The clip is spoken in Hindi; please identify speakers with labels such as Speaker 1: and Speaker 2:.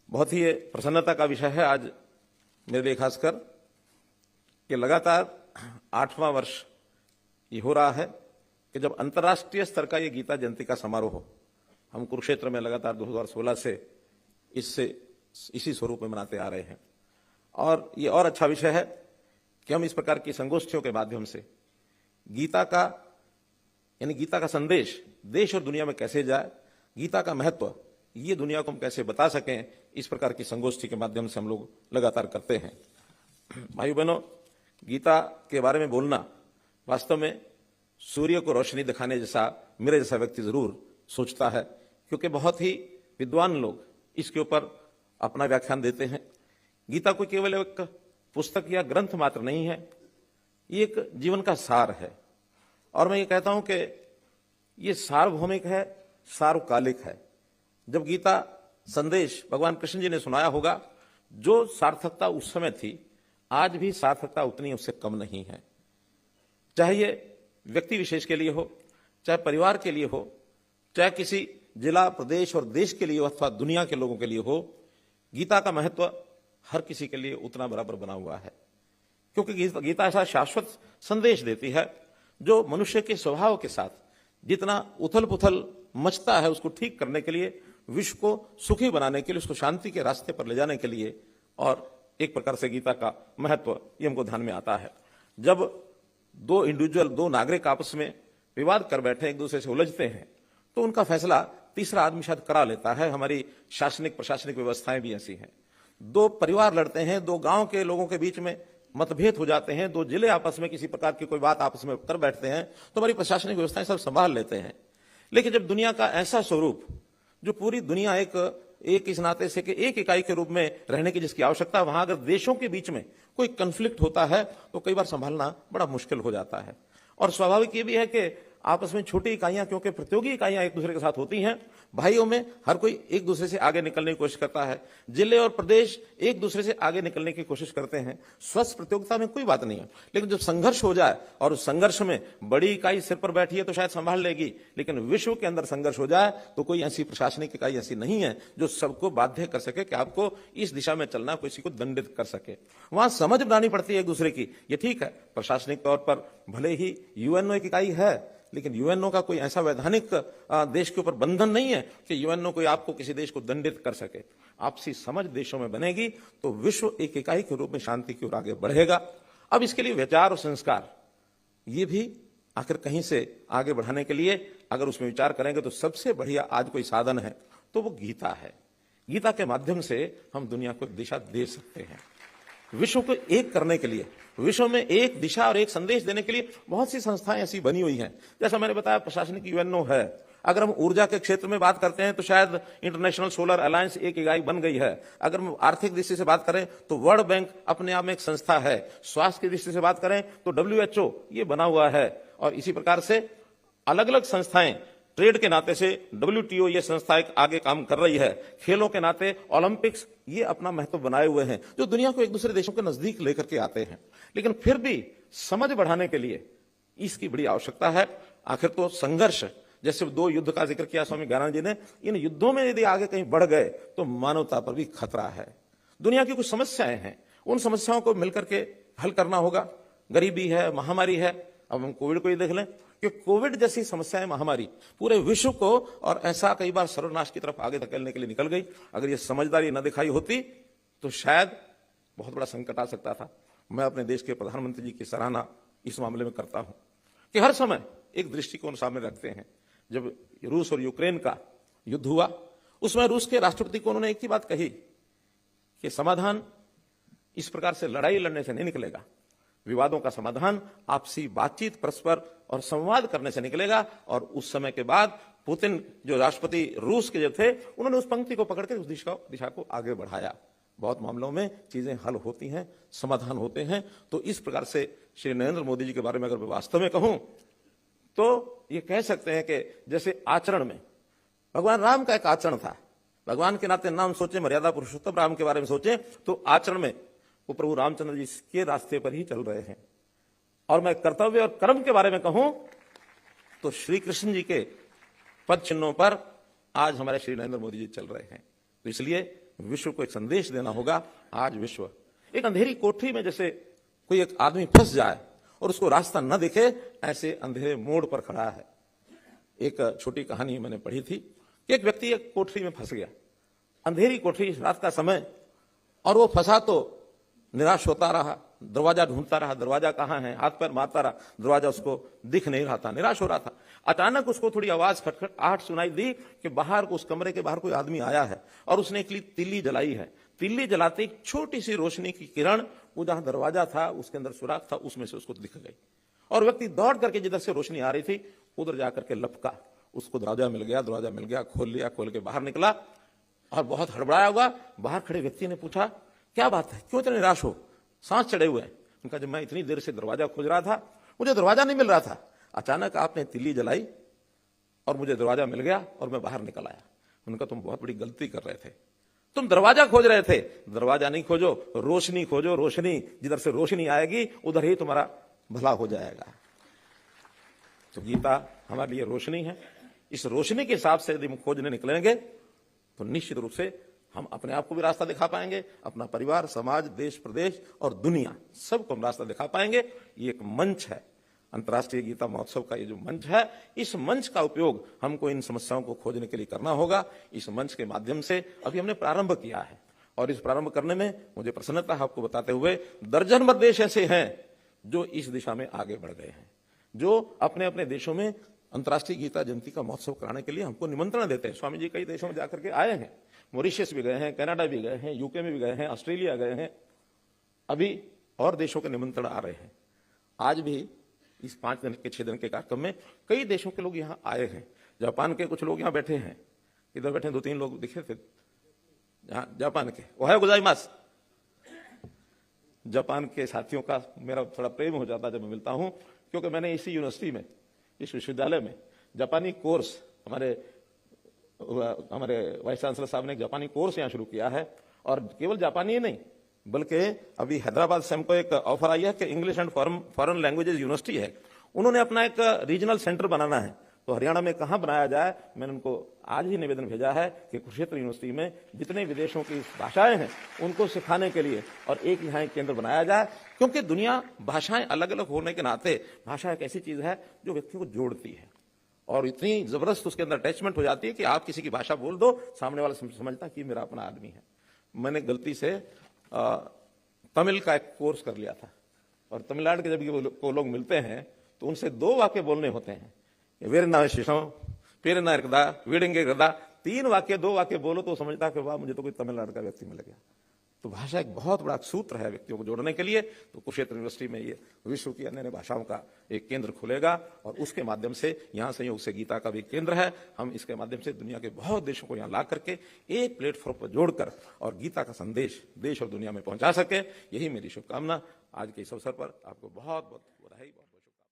Speaker 1: बहुत ही प्रसन्नता का विषय है आज मेरे लिए खासकर कि लगातार 8वां वर्ष ये हो रहा है कि जब अंतर्राष्ट्रीय स्तर का ये गीता जयंती का समारोह हम कुरुक्षेत्र में लगातार 2016 से इसी स्वरूप में मनाते आ रहे हैं। और ये और अच्छा विषय है कि हम इस प्रकार की संगोष्ठियों के माध्यम से गीता का संदेश देश और दुनिया में कैसे जाए, गीता का महत्व ये दुनिया को हम कैसे बता सकें, इस प्रकार की संगोष्ठी के माध्यम से हम लोग लगातार करते हैं। भाई बहनों, गीता के बारे में बोलना वास्तव में सूर्य को रोशनी दिखाने जैसा मेरे जैसा व्यक्ति जरूर सोचता है, क्योंकि बहुत ही विद्वान लोग इसके ऊपर अपना व्याख्यान देते हैं। गीता कोई केवल एक पुस्तक या ग्रंथ मात्र नहीं है, ये एक जीवन का सार है। और मैं ये कहता हूं कि ये सार्वभौमिक है, सार्वकालिक है। जब गीता संदेश भगवान कृष्ण जी ने सुनाया होगा, जो सार्थकता उस समय थी आज भी सार्थकता उतनी उससे कम नहीं है। चाहे ये व्यक्ति विशेष के लिए हो, चाहे परिवार के लिए हो, चाहे किसी जिला, प्रदेश और देश के लिए हो, अथवा दुनिया के लोगों के लिए हो, गीता का महत्व हर किसी के लिए उतना बराबर बना हुआ है। क्योंकि गीता ऐसा शाश्वत संदेश देती है जो मनुष्य के स्वभाव के साथ जितना उथल पुथल मचता है उसको ठीक करने के लिए, विश्व को सुखी बनाने के लिए, उसको शांति के रास्ते पर ले जाने के लिए, और एक प्रकार से गीता का महत्व ये हमको ध्यान में आता है। जब दो नागरिक आपस में विवाद कर बैठे, एक दूसरे से उलझते हैं, तो उनका फैसला तीसरा आदमी शायद करा लेता है। हमारी शासनिक प्रशासनिक व्यवस्थाएं भी ऐसी हैं। दो परिवार लड़ते हैं, दो गांव के लोगों के बीच में मतभेद हो जाते हैं, दो जिले आपस में किसी प्रकार की कोई बात आपस में कर बैठते हैं, तो हमारी प्रशासनिक व्यवस्थाएं सब संभाल लेते हैं। लेकिन जब दुनिया का ऐसा स्वरूप, जो पूरी दुनिया एक इस नाते से कि एक इकाई के रूप में रहने की जिसकी आवश्यकता, वहां अगर देशों के बीच में कोई कंफ्लिक्ट होता है तो कई बार संभालना बड़ा मुश्किल हो जाता है। और स्वाभाविक ये भी है कि आपस में छोटी इकाइयां, क्योंकि प्रतियोगी इकाइयां एक दूसरे के साथ होती हैं, भाइयों में हर कोई एक दूसरे से आगे निकलने की कोशिश करता है, जिले और प्रदेश एक दूसरे से आगे निकलने की कोशिश करते हैं। स्वस्थ प्रतियोगिता में कोई बात नहीं है, लेकिन जब संघर्ष हो जाए और उस संघर्ष में बड़ी इकाई सिर पर बैठी है तो शायद संभाल लेगी, लेकिन विश्व के अंदर संघर्ष हो जाए तो कोई ऐसी प्रशासनिक इकाई ऐसी नहीं है जो सबको बाध्य कर सके कि आपको इस दिशा में चलना, किसी को दंडित कर सके। वहां समझ बनानी पड़ती है एक दूसरे की। ये ठीक है, प्रशासनिक तौर पर भले ही यूएनओ एक इकाई है, लेकिन यूएनओ का कोई ऐसा वैधानिक देश के ऊपर बंधन नहीं है कि यूएनओ कोई आपको किसी देश को दंडित कर सके। आपसी समझ देशों में बनेगी तो विश्व एक इकाई के रूप में शांति की ओर आगे बढ़ेगा। अब इसके लिए विचार और संस्कार ये भी आखिर कहीं से आगे बढ़ाने के लिए अगर उसमें विचार करेंगे तो सबसे बढ़िया आज कोई साधन है तो वो गीता है। गीता के माध्यम से हम दुनिया को दिशा दे सकते हैं। विश्व को एक करने के लिए, विश्व में एक दिशा और एक संदेश देने के लिए बहुत सी संस्थाएं ऐसी बनी हुई हैं। जैसा मैंने बताया, प्रशासनिक यूएनओ है। अगर हम ऊर्जा के क्षेत्र में बात करते हैं तो शायद इंटरनेशनल सोलर अलायंस एक इकाई बन गई है। अगर हम आर्थिक दृष्टि से बात करें तो वर्ल्ड बैंक अपने आप में एक संस्था है। स्वास्थ्य की दृष्टि से बात करें तो WHO ये बना हुआ है। और इसी प्रकार से अलग अलग संस्थाएं, ट्रेड के नाते से WTO ये संस्था एक आगे काम कर रही है। खेलों के नाते ओलंपिक्स ये अपना महत्व बनाए हुए हैं, जो दुनिया को एक दूसरे देशों के नजदीक लेकर के आते हैं। लेकिन फिर भी समझ बढ़ाने के लिए इसकी बड़ी आवश्यकता है। आखिर तो संघर्ष, जैसे 2 युद्ध का जिक्र किया स्वामी ज्ञानानंद जी ने, इन युद्धों में यदि आगे कहीं बढ़ गए तो मानवता पर भी खतरा है। दुनिया की कुछ समस्याएं हैं, उन समस्याओं को मिलकर के हल करना होगा। गरीबी है, महामारी है। अब हम कोविड को ही देख लें कि कोविड जैसी समस्याएं, महामारी पूरे विश्व को और ऐसा कई बार सर्वनाश की तरफ आगे धकेलने के लिए निकल गई। अगर ये समझदारी न दिखाई होती तो शायद बहुत बड़ा संकट आ सकता था। मैं अपने देश के प्रधानमंत्री जी की सराहना इस मामले में करता हूं कि हर समय एक दृष्टिकोण सामने रखते हैं। जब रूस और यूक्रेन का युद्ध हुआ, उसमें रूस के राष्ट्रपति को उन्होंने एक ही बात कही कि समाधान इस प्रकार से लड़ाई लड़ने से नहीं निकलेगा। विवादों का समाधान आपसी बातचीत, परस्पर और संवाद करने से निकलेगा। और उस समय के बाद पुतिन जो राष्ट्रपति रूस के जो थे, उन्होंने उस पंक्ति को पकड़ के उस दिशा को आगे बढ़ाया। बहुत मामलों में चीजें हल होती हैं, समाधान होते हैं। तो इस प्रकार से श्री नरेंद्र मोदी जी के बारे में अगर मैं वास्तव में कहूं तो ये कह सकते हैं कि जैसे आचरण में भगवान राम का एक आचरण था। भगवान के नाते नाम सोचे, मर्यादा पुरुषोत्तम राम के बारे में सोचे, तो आचरण में वो प्रभु रामचंद्र जी के रास्ते पर ही चल रहे हैं। और मैं कर्तव्य और कर्म के बारे में कहूं तो श्री कृष्ण जी के पद चिन्हों पर आज हमारे श्री नरेंद्र मोदी जी चल रहे हैं। तो इसलिए विश्व को एक संदेश देना होगा। आज विश्व एक अंधेरी कोठरी में जैसे कोई एक आदमी फंस जाए और उसको रास्ता न दिखे, ऐसे अंधेरे मोड़ पर खड़ा है। एक छोटी कहानी मैंने पढ़ी थी कि एक व्यक्ति एक कोठरी में फंस गया, अंधेरी कोठरी, रात का समय, और वो फंसा तो निराश होता रहा, दरवाजा ढूंढता रहा, दरवाजा कहाँ है, हाथ पैर मारता रहा, दरवाजा उसको दिख नहीं रहा था, निराश हो रहा था। अचानक उसको थोड़ी आवाज खटखटाहट सुनाई दी कि बाहर, उस कमरे के बाहर कोई आदमी आया है और उसने एक तिल्ली जलाई है। तिल्ली जलाते एक छोटी सी रोशनी की किरण वो जहां दरवाजा था उसके अंदर सुराख था, उसमें से उसको दिख गई और व्यक्ति दौड़ करके जिधर से रोशनी आ रही थी उधर जाकर के लपका, उसको दरवाजा मिल गया, खोल लिया, खोल के बाहर निकला और बहुत हड़बड़ाया हुआ। बाहर खड़े व्यक्ति ने पूछा, क्या बात है, क्यों इतने निराश हो, सांस चढ़े हुए हैं? उनका, जब मैं इतनी देर से दरवाजा खोज रहा था, मुझे दरवाजा नहीं मिल रहा था, अचानक आपने तिल्ली जलाई और मुझे दरवाजा मिल गया और मैं बाहर निकल आया। उनका, तुम बहुत बड़ी गलती कर रहे थे, तुम दरवाजा खोज रहे थे, दरवाजा नहीं खोजो, रोशनी खोजो, रोशनी, जिधर से रोशनी आएगी उधर ही तुम्हारा भला हो जाएगा। तो गीता हमारे लिए रोशनी है। इस रोशनी के हिसाब से यदि हम खोजने निकलेंगे तो निश्चित रूप से हम अपने आप को भी रास्ता दिखा पाएंगे, अपना परिवार, समाज, देश, प्रदेश और दुनिया सबको हम रास्ता दिखा पाएंगे। ये एक मंच है, अंतर्राष्ट्रीय गीता महोत्सव का ये जो मंच है, इस मंच का उपयोग हमको इन समस्याओं को खोजने के लिए करना होगा। इस मंच के माध्यम से अभी हमने प्रारंभ किया है और इस प्रारंभ करने में मुझे प्रसन्नता है आपको बताते हुए, दर्जन भर देश ऐसे हैं जो इस दिशा में आगे बढ़ गए हैं, जो अपने अपने देशों में अंतर्राष्ट्रीय गीता जयंती का महोत्सव कराने के लिए हमको निमंत्रण देते हैं। स्वामी जी कई देशों में जाकर के आए हैं, मॉरिशस भी गए हैं, कनाडा भी गए हैं, यूके में भी गए हैं, ऑस्ट्रेलिया गए हैं, अभी और देशों के निमंत्रण आ रहे हैं। आज भी इस 5 दिन के 6 दिन के कार्यक्रम में कई देशों के लोग यहाँ आए हैं। जापान के कुछ लोग यहाँ बैठे हैं, इधर बैठे 2-3 लोग दिखे थे जापान के। ओहायो गोजाइमास। जापान के साथियों का मेरा थोड़ा प्रेम हो जाता जब मैं मिलता हूं, क्योंकि मैंने इसी यूनिवर्सिटी में, इस विश्वविद्यालय में जापानी कोर्स, हमारे वाइस चांसलर साहब ने एक जापानी कोर्स यहाँ शुरू किया है। और केवल जापानी ही नहीं, बल्कि अभी हैदराबाद से हमको एक ऑफर आई है कि English and foreign languages university है, उन्होंने अपना एक रीजनल सेंटर बनाना है, तो हरियाणा में कहां बनाया जाए, मैंने उनको आज ही निवेदन भेजा है कि कुरुक्षेत्र यूनिवर्सिटी में जितने विदेशों की भाषाएं हैं उनको सिखाने के लिए और एक यहाँ एक केंद्र बनाया जाए। क्योंकि दुनिया, भाषाएं अलग अलग होने के नाते भाषा एक ऐसी चीज है जो व्यक्तियों को जोड़ती है और इतनी जबरदस्त उसके अंदर अटैचमेंट हो जाती है कि आप किसी की भाषा बोल दो, सामने वाला समझता कि मेरा अपना आदमी है। मैंने गलती से तमिल का एक कोर्स कर लिया था और तमिलनाडु के जब वो लोग मिलते हैं तो उनसे 2 वाक्य बोलने होते हैं, वेरना शिशो, पेरना इरकदा, वीडिंगे गदा, 3 वाक्य 2 वाक्य बोलो तो समझता कि वाह मुझे तो कोई तमिलनाडु का व्यक्ति मिल गया। तो भाषा एक बहुत बड़ा सूत्र है व्यक्तियों को जोड़ने के लिए। तो कुरुक्षेत्र यूनिवर्सिटी में ये विश्व की अन्य भाषाओं का एक केंद्र खुलेगा और उसके माध्यम से यहाँ संयोग से गीता का भी केंद्र है। हम इसके माध्यम से दुनिया के बहुत देशों को यहाँ ला करके एक प्लेटफॉर्म पर जोड़कर और गीता का संदेश देश और दुनिया में पहुंचा सके, यही मेरी शुभकामना। आज के इस अवसर पर आपको बहुत बहुत